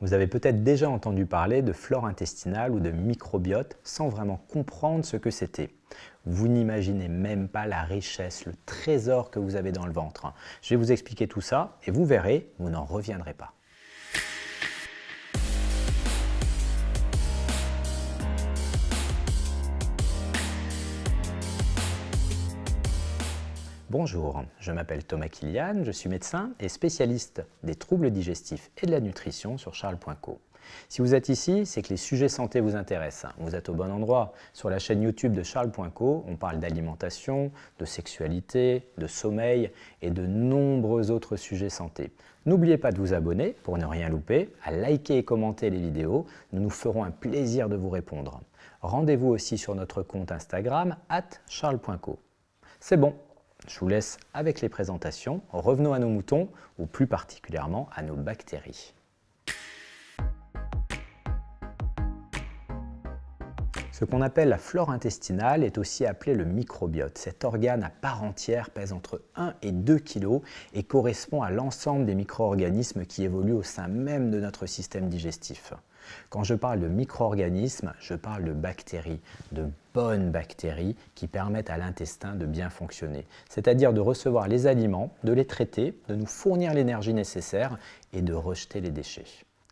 Vous avez peut-être déjà entendu parler de flore intestinale ou de microbiote sans vraiment comprendre ce que c'était. Vous n'imaginez même pas la richesse, le trésor que vous avez dans le ventre. Je vais vous expliquer tout ça et vous verrez, vous n'en reviendrez pas. Bonjour, je m'appelle Thomas Kilian, je suis médecin et spécialiste des troubles digestifs et de la nutrition sur Charles.co. Si vous êtes ici, c'est que les sujets santé vous intéressent. Vous êtes au bon endroit. Sur la chaîne YouTube de Charles.co, on parle d'alimentation, de sexualité, de sommeil et de nombreux autres sujets santé. N'oubliez pas de vous abonner pour ne rien louper, à liker et commenter les vidéos. Nous nous ferons un plaisir de vous répondre. Rendez-vous aussi sur notre compte Instagram @charles.co. C'est bon. Je vous laisse avec les présentations. Revenons à nos moutons, ou plus particulièrement à nos bactéries. Ce qu'on appelle la flore intestinale est aussi appelé le microbiote. Cet organe à part entière pèse entre 1 et 2 kg et correspond à l'ensemble des micro-organismes qui évoluent au sein même de notre système digestif. Quand je parle de micro-organismes, je parle de bactéries, de bonnes bactéries qui permettent à l'intestin de bien fonctionner, c'est-à-dire de recevoir les aliments, de les traiter, de nous fournir l'énergie nécessaire et de rejeter les déchets.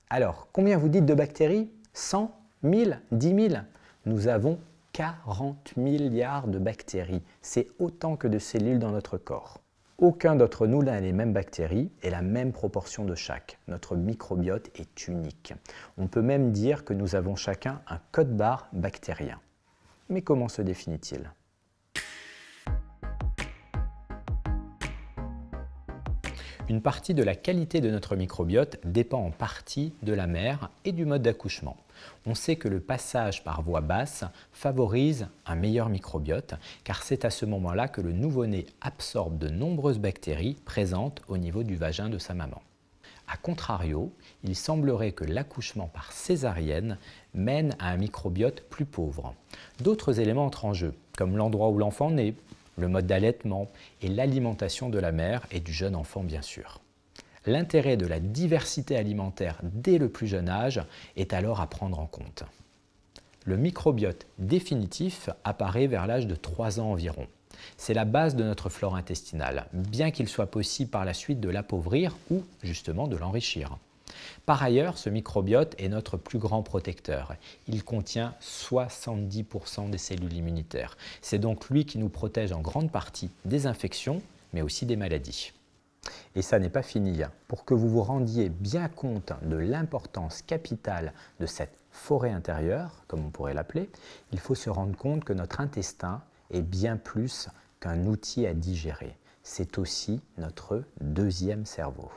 Alors, combien vous dites de bactéries? 100, 1000, 10 000? Nous avons 40 milliards de bactéries. C'est autant que de cellules dans notre corps. Aucun d'entre nous n'a les mêmes bactéries et la même proportion de chaque. Notre microbiote est unique. On peut même dire que nous avons chacun un code-barre bactérien. Mais comment se définit-il ? Une partie de la qualité de notre microbiote dépend en partie de la mère et du mode d'accouchement. On sait que le passage par voie basse favorise un meilleur microbiote car c'est à ce moment-là que le nouveau-né absorbe de nombreuses bactéries présentes au niveau du vagin de sa maman. A contrario, il semblerait que l'accouchement par césarienne mène à un microbiote plus pauvre. D'autres éléments entrent en jeu, comme l'endroit où l'enfant naît, le mode d'allaitement et l'alimentation de la mère et du jeune enfant bien sûr. L'intérêt de la diversité alimentaire dès le plus jeune âge est alors à prendre en compte. Le microbiote définitif apparaît vers l'âge de 3 ans environ. C'est la base de notre flore intestinale, bien qu'il soit possible par la suite de l'appauvrir ou justement de l'enrichir. Par ailleurs, ce microbiote est notre plus grand protecteur. Il contient 70% des cellules immunitaires. C'est donc lui qui nous protège en grande partie des infections, mais aussi des maladies. Et ça n'est pas fini. Pour que vous vous rendiez bien compte de l'importance capitale de cette forêt intérieure, comme on pourrait l'appeler, il faut se rendre compte que notre intestin est bien plus qu'un outil à digérer. C'est aussi notre deuxième cerveau.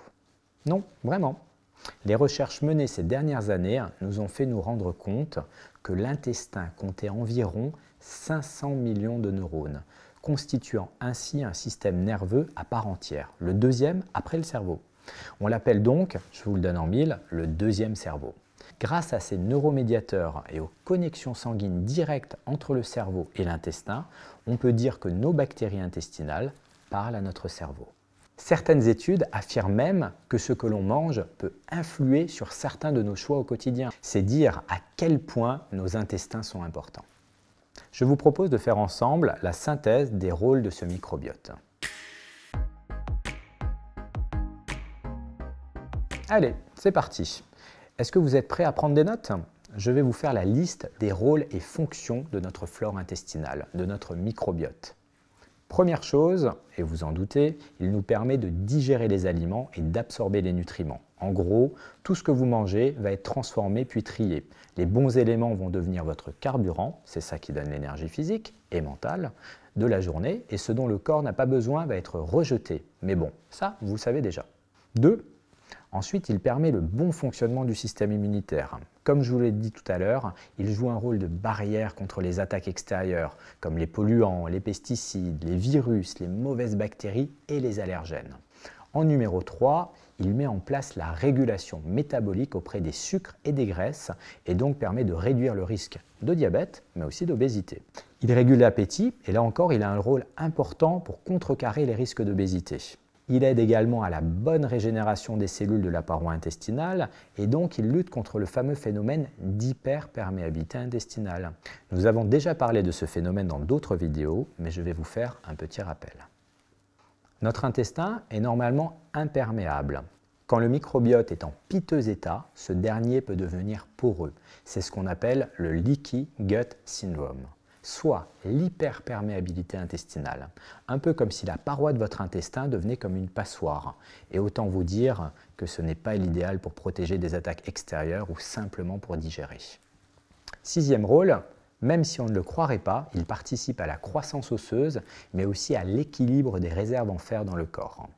Non, vraiment. Les recherches menées ces dernières années nous ont fait nous rendre compte que l'intestin comptait environ 500 millions de neurones, constituant ainsi un système nerveux à part entière, le deuxième après le cerveau. On l'appelle donc, je vous le donne en mille, le deuxième cerveau. Grâce à ces neuromédiateurs et aux connexions sanguines directes entre le cerveau et l'intestin, on peut dire que nos bactéries intestinales parlent à notre cerveau. Certaines études affirment même que ce que l'on mange peut influer sur certains de nos choix au quotidien. C'est dire à quel point nos intestins sont importants. Je vous propose de faire ensemble la synthèse des rôles de ce microbiote. Allez, c'est parti. Est-ce que vous êtes prêts à prendre des notes ? Je vais vous faire la liste des rôles et fonctions de notre flore intestinale, de notre microbiote. Première chose, et vous en doutez, il nous permet de digérer les aliments et d'absorber les nutriments. En gros, tout ce que vous mangez va être transformé puis trié. Les bons éléments vont devenir votre carburant, c'est ça qui donne l'énergie physique et mentale de la journée, et ce dont le corps n'a pas besoin va être rejeté. Mais bon, ça, vous le savez déjà. 2. Ensuite, il permet le bon fonctionnement du système immunitaire. Comme je vous l'ai dit tout à l'heure, il joue un rôle de barrière contre les attaques extérieures, comme les polluants, les pesticides, les virus, les mauvaises bactéries et les allergènes. En numéro 3, il met en place la régulation métabolique auprès des sucres et des graisses et donc permet de réduire le risque de diabète, mais aussi d'obésité. Il régule l'appétit et là encore, il a un rôle important pour contrecarrer les risques d'obésité. Il aide également à la bonne régénération des cellules de la paroi intestinale et donc il lutte contre le fameux phénomène d'hyperperméabilité intestinale. Nous avons déjà parlé de ce phénomène dans d'autres vidéos, mais je vais vous faire un petit rappel. Notre intestin est normalement imperméable. Quand le microbiote est en piteux état, ce dernier peut devenir poreux. C'est ce qu'on appelle le leaky gut syndrome, soit l'hyperperméabilité intestinale, un peu comme si la paroi de votre intestin devenait comme une passoire. Et autant vous dire que ce n'est pas l'idéal pour protéger des attaques extérieures ou simplement pour digérer. Sixième rôle, même si on ne le croirait pas, il participe à la croissance osseuse, mais aussi à l'équilibre des réserves en fer dans le corps.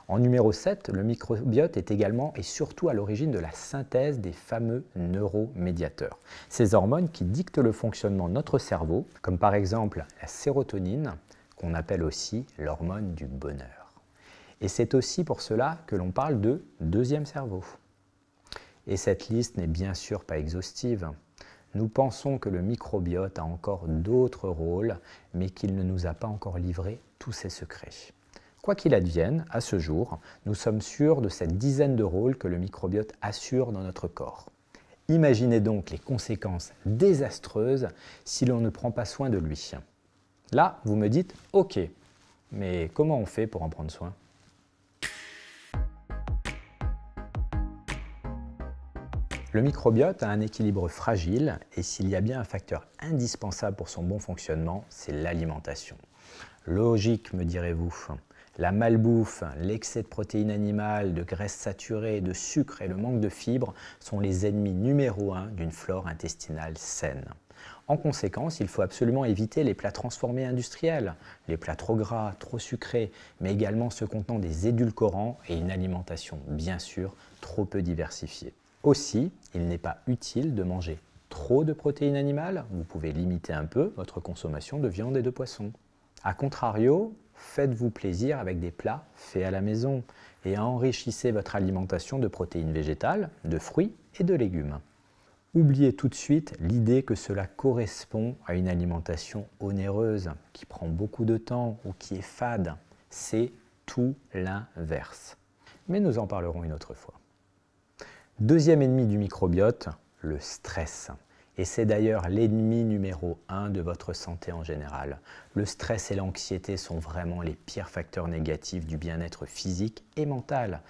En numéro 7, le microbiote est également et surtout à l'origine de la synthèse des fameux neuromédiateurs. Ces hormones qui dictent le fonctionnement de notre cerveau, comme par exemple la sérotonine, qu'on appelle aussi l'hormone du bonheur. Et c'est aussi pour cela que l'on parle de deuxième cerveau. Et cette liste n'est bien sûr pas exhaustive. Nous pensons que le microbiote a encore d'autres rôles, mais qu'il ne nous a pas encore livré tous ses secrets. Quoi qu'il advienne, à ce jour, nous sommes sûrs de cette dizaine de rôles que le microbiote assure dans notre corps. Imaginez donc les conséquences désastreuses si l'on ne prend pas soin de lui. Là, vous me dites « Ok, mais comment on fait pour en prendre soin ?» Le microbiote a un équilibre fragile et s'il y a bien un facteur indispensable pour son bon fonctionnement, c'est l'alimentation. Logique, me direz-vous. La malbouffe, l'excès de protéines animales, de graisses saturées, de sucre et le manque de fibres sont les ennemis numéro 1 d'une flore intestinale saine. En conséquence, il faut absolument éviter les plats transformés industriels, les plats trop gras, trop sucrés, mais également ceux contenant des édulcorants et une alimentation, bien sûr, trop peu diversifiée. Aussi, il n'est pas utile de manger trop de protéines animales, vous pouvez limiter un peu votre consommation de viande et de poisson. A contrario, faites-vous plaisir avec des plats faits à la maison et enrichissez votre alimentation de protéines végétales, de fruits et de légumes. Oubliez tout de suite l'idée que cela correspond à une alimentation onéreuse, qui prend beaucoup de temps ou qui est fade. C'est tout l'inverse. Mais nous en parlerons une autre fois. Deuxième ennemi du microbiote, le stress. Et c'est d'ailleurs l'ennemi numéro 1 de votre santé en général. Le stress et l'anxiété sont vraiment les pires facteurs négatifs du bien-être physique et mental.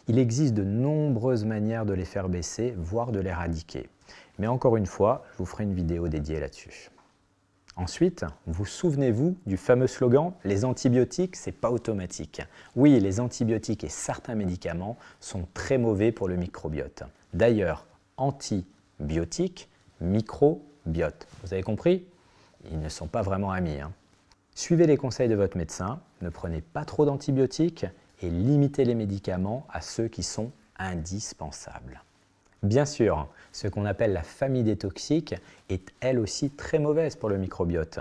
Il existe de nombreuses manières de les faire baisser, voire de l'éradiquer. Mais encore une fois, je vous ferai une vidéo dédiée là-dessus. Ensuite, vous souvenez-vous du fameux slogan « Les antibiotiques, c'est pas automatique ». Oui, les antibiotiques et certains médicaments sont très mauvais pour le microbiote. D'ailleurs, antibiotiques, microbiote. Vous avez compris? Ils ne sont pas vraiment amis. Suivez les conseils de votre médecin, ne prenez pas trop d'antibiotiques et limitez les médicaments à ceux qui sont indispensables. Bien sûr, ce qu'on appelle la famille des toxiques est elle aussi très mauvaise pour le microbiote.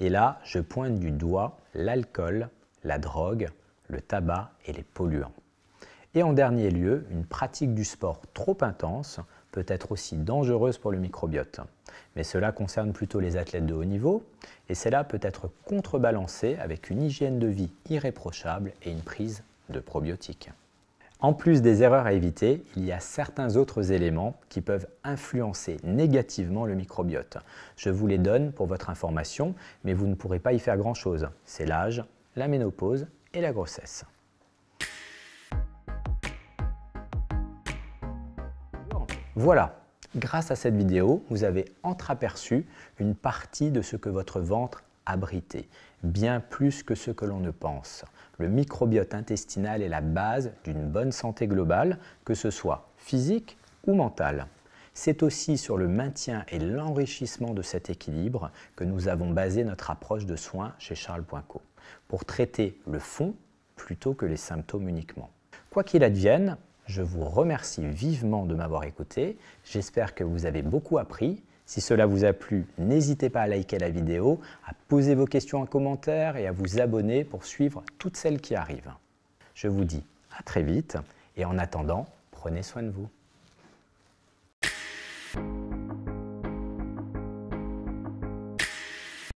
Et là, je pointe du doigt l'alcool, la drogue, le tabac et les polluants. Et en dernier lieu, une pratique du sport trop intense peut être aussi dangereuse pour le microbiote. Mais cela concerne plutôt les athlètes de haut niveau et cela peut être contrebalancé avec une hygiène de vie irréprochable et une prise de probiotiques. En plus des erreurs à éviter, il y a certains autres éléments qui peuvent influencer négativement le microbiote. Je vous les donne pour votre information, mais vous ne pourrez pas y faire grand-chose. C'est l'âge, la ménopause et la grossesse. Voilà, grâce à cette vidéo, vous avez entreaperçu une partie de ce que votre ventre abrité, bien plus que ce que l'on ne pense. Le microbiote intestinal est la base d'une bonne santé globale, que ce soit physique ou mentale. C'est aussi sur le maintien et l'enrichissement de cet équilibre que nous avons basé notre approche de soins chez Charles.co, pour traiter le fond plutôt que les symptômes uniquement. Quoi qu'il advienne, je vous remercie vivement de m'avoir écouté. J'espère que vous avez beaucoup appris. Si cela vous a plu, n'hésitez pas à liker la vidéo, à poser vos questions en commentaire et à vous abonner pour suivre toutes celles qui arrivent. Je vous dis à très vite et en attendant, prenez soin de vous.